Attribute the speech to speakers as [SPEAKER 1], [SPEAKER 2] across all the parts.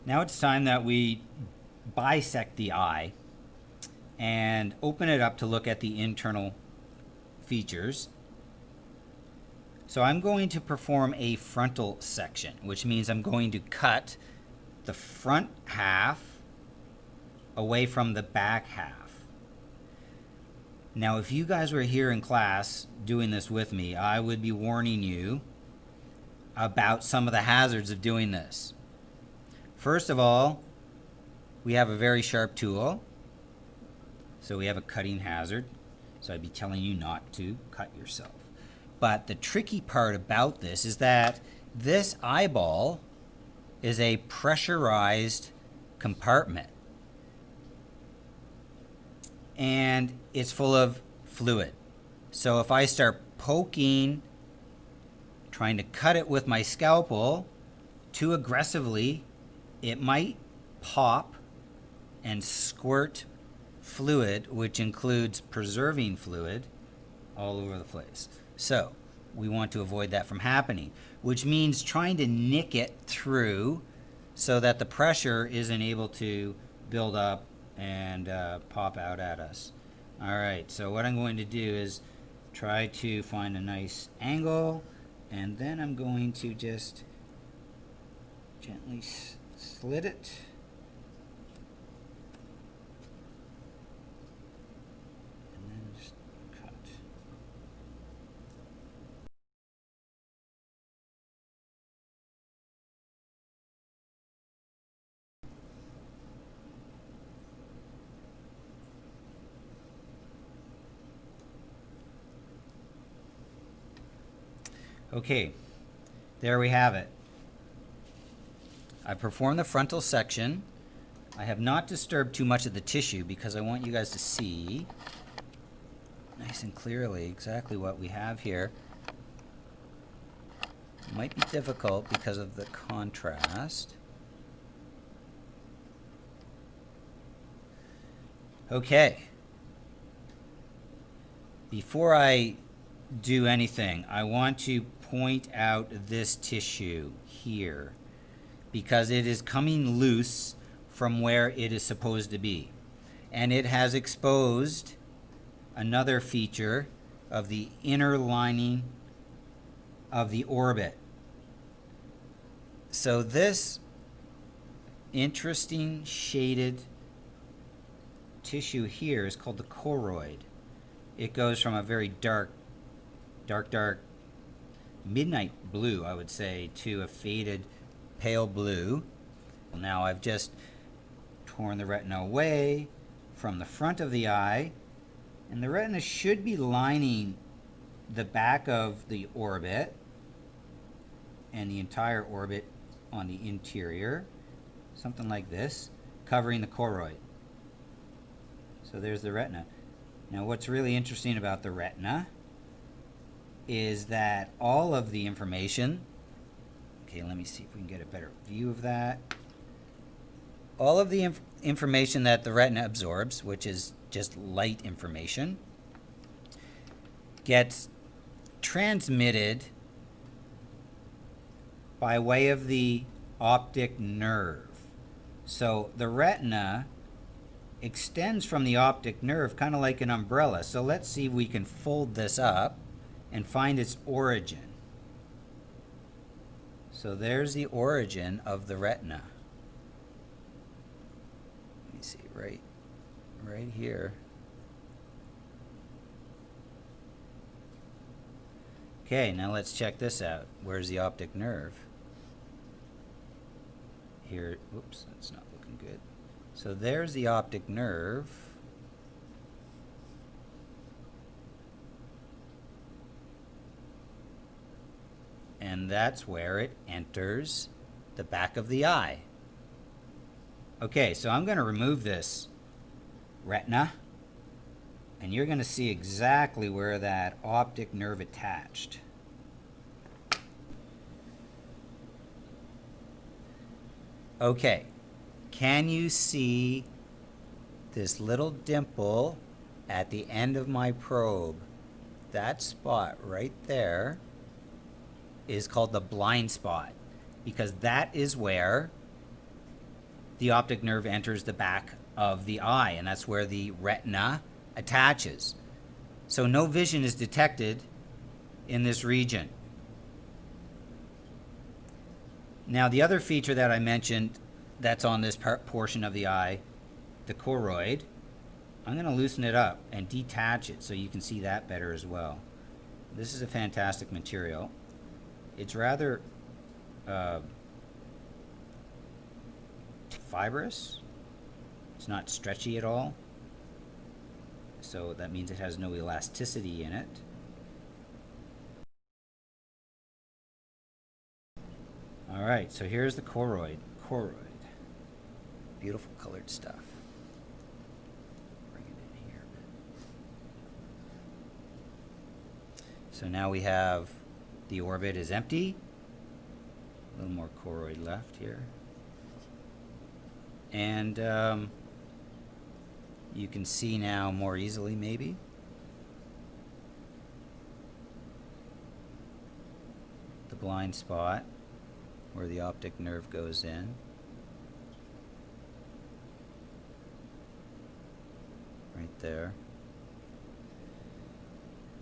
[SPEAKER 1] Now it's time that we bisect the eye and open it up to look at the internal features. So I'm going to perform a frontal section, which means I'm going to cut the front half away from the back half. Now, if you guys were here in class doing this with me, I would be warning you about some of the hazards of doing this. First of all, we have a very sharp tool, so we have a cutting hazard. So I'd be telling you not to cut yourself. But the tricky part about this is that this eyeball is a pressurized compartment, and it's full of fluid. So if I start poking, trying to cut it with my scalpel too aggressively, it might pop and squirt fluid, which includes preserving fluid, all over the place. So we want to avoid that from happening, which means trying to nick it through so that the pressure isn't able to build up and pop out at us. All right, so what I'm going to do is try to find a nice angle, and then I'm going to just gently slit it. And then just cut. Okay, there we have it. I performed the frontal section. I have not disturbed too much of the tissue because I want you guys to see nice and clearly exactly what we have here. It might be difficult because of the contrast. Okay. Before I do anything, I want to point out this tissue here because it is coming loose from where it is supposed to be. And it has exposed another feature of the inner lining of the orbit. So this interesting shaded tissue here is called the choroid. It goes from a very dark midnight blue, I would say, to a faded pale blue. Now I've just torn the retina away from the front of the eye, and the retina should be lining the back of the orbit and the entire orbit on the interior, something like this, covering the choroid. So there's the retina. Now what's really interesting about the retina is that all of the information, okay, let me see if we can get a better view of that. All of the information that the retina absorbs, which is just light information, gets transmitted by way of the optic nerve. So the retina extends from the optic nerve kind of like an umbrella. So let's see if we can fold this up and find its origin. So there's the origin of the retina. Let me see, right here. Okay, now let's check this out. Where's the optic nerve? Here, oops, that's not looking good. So there's the optic nerve. And that's where it enters the back of the eye. Okay, so I'm going to remove this retina, and you're going to see exactly where that optic nerve attached. Okay, can you see this little dimple at the end of my probe? That spot right there is called the blind spot, because that is where the optic nerve enters the back of the eye, and that's where the retina attaches. So no vision is detected in this region. Now, the other feature that I mentioned that's on this portion of the eye, the choroid, I'm going to loosen it up and detach it so you can see that better as well. This is a fantastic material. It's rather fibrous. It's not stretchy at all. So that means it has no elasticity in it. All right, so here's the choroid. Choroid. Beautiful colored stuff. Bring it in here. So now we have the orbit is empty. A little more choroid left here. And you can see now more easily, maybe. The blind spot where the optic nerve goes in. Right there.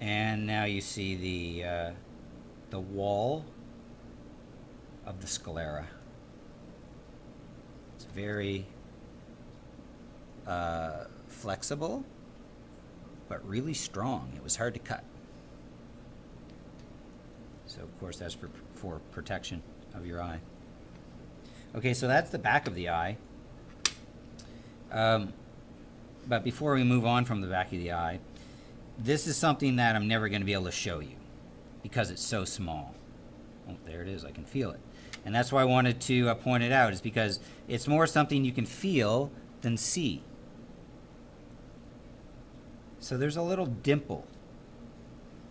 [SPEAKER 1] And now you see the wall of the sclera. It's very flexible, but really strong. It was hard to cut. So of course that's for protection of your eye. Okay, so that's the back of the eye. But before we move on from the back of the eye, this is something that I'm never going to be able to show you because it's so small. Oh, there it is. I can feel it. And that's why I wanted to point it out, is because it's more something you can feel than see. So there's a little dimple.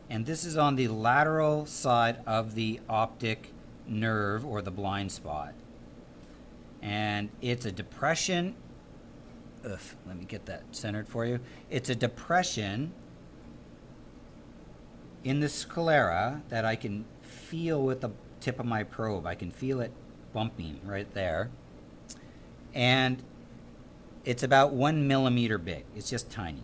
[SPEAKER 1] And this is on the lateral side of the optic nerve, or the blind spot. And it's a depression. Let me get that centered for you. It's a depression in the sclera that I can feel with the tip of my probe. I can feel it bumping right there. And it's about 1 millimeter big. It's just tiny.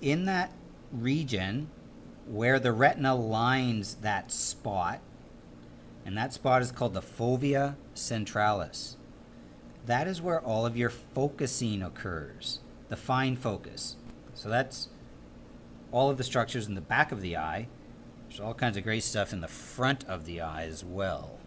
[SPEAKER 1] In that region where the retina lines that spot, and that spot is called the Fovea Centralis. That is where all of your focusing occurs, the fine focus. So that's all of the structures in the back of the eye. There's all kinds of great stuff in the front of the eye as well.